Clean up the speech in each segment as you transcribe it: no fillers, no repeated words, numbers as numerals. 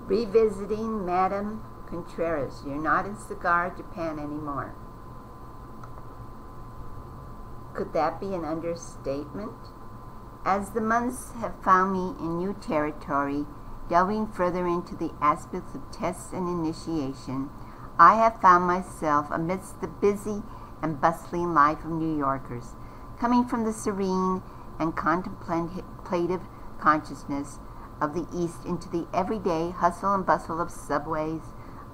Revisiting Madame Contreras. You're not in Sagara, Japan anymore. Could that be an understatement? As the months have found me in new territory, delving further into the aspects of tests and initiation, I have found myself amidst the busy and bustling life of New Yorkers, coming from the serene and contemplative consciousness of the East into the everyday hustle and bustle of subways,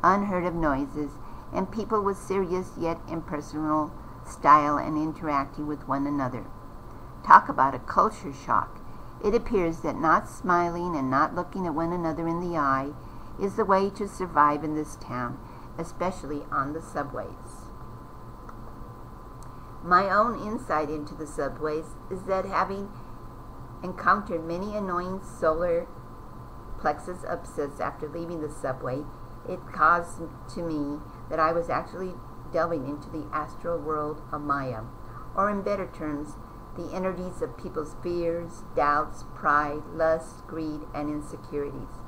unheard of noises, and people with serious yet impersonal style and interacting with one another. Talk about a culture shock. It appears that not smiling and not looking at one another in the eye is the way to survive in this town, especially on the subways. My own insight into the subways is that, having encountered many annoying solar plexus upsets after leaving the subway, it caused to me that I was actually delving into the astral world of Maya, or in better terms, the energies of people's fears, doubts, pride, lust, greed, and insecurities.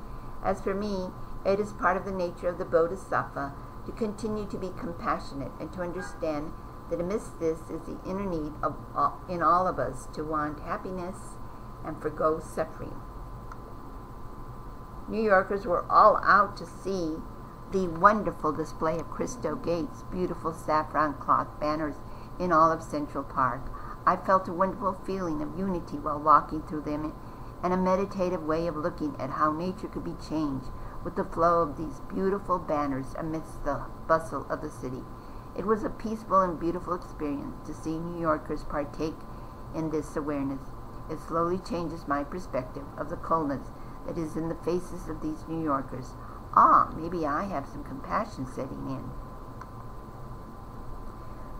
As for me, it is part of the nature of the Bodhisattva to continue to be compassionate and to understand that amidst this is the inner need in all of us to want happiness and forgo suffering. New Yorkers were all out to see the wonderful display of Crystal Gates' beautiful saffron cloth banners in all of Central Park. I felt a wonderful feeling of unity while walking through them, and a meditative way of looking at how nature could be changed with the flow of these beautiful banners amidst the bustle of the city. It was a peaceful and beautiful experience to see New Yorkers partake in this awareness. It slowly changes my perspective of the coldness that is in the faces of these New Yorkers. Maybe I have some compassion setting in.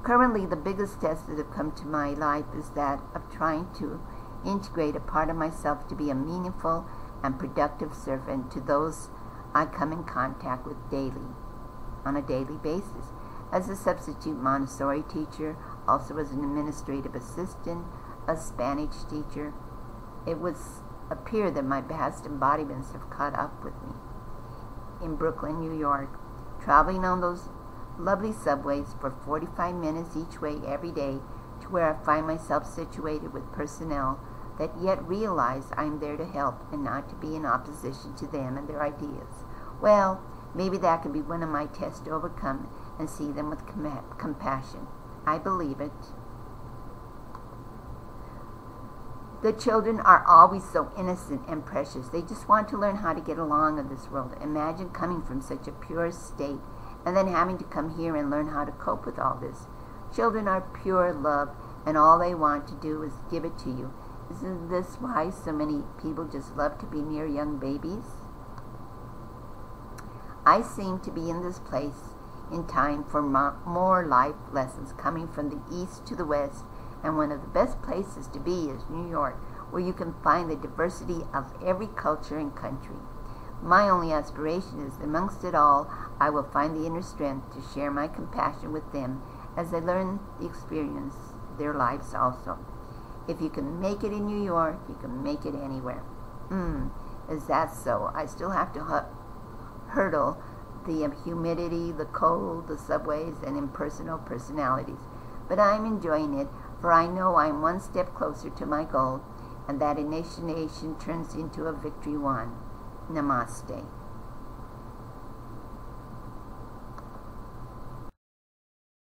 Currently, the biggest test that have come to my life is that of trying to integrate a part of myself to be a meaningful and productive servant to those I come in contact with daily, on a daily basis. As a substitute Montessori teacher, also as an administrative assistant, a Spanish teacher, it would appear that my past embodiments have caught up with me. In Brooklyn, New York, traveling on those lovely subways for 45 minutes each way every day, to where I find myself situated with personnel that yet realize I'm there to help and not to be in opposition to them and their ideas. Well, maybe that could be one of my tests to overcome and see them with compassion. I believe it. The children are always so innocent and precious. They just want to learn how to get along in this world. Imagine coming from such a pure state and then having to come here and learn how to cope with all this. Children are pure love, and all they want to do is give it to you. Isn't this why so many people just love to be near young babies? I seem to be in this place in time for more life lessons coming from the east to the west, and one of the best places to be is New York, where you can find the diversity of every culture and country. My only aspiration is that amongst it all, I will find the inner strength to share my compassion with them as they learn the experience their lives also. If you can make it in New York, you can make it anywhere. Is that so? I still have to hurdle the humidity, the cold, the subways, and impersonal personalities. But I'm enjoying it, for I know I'm one step closer to my goal, and that initiation turns into a victory won. Namaste.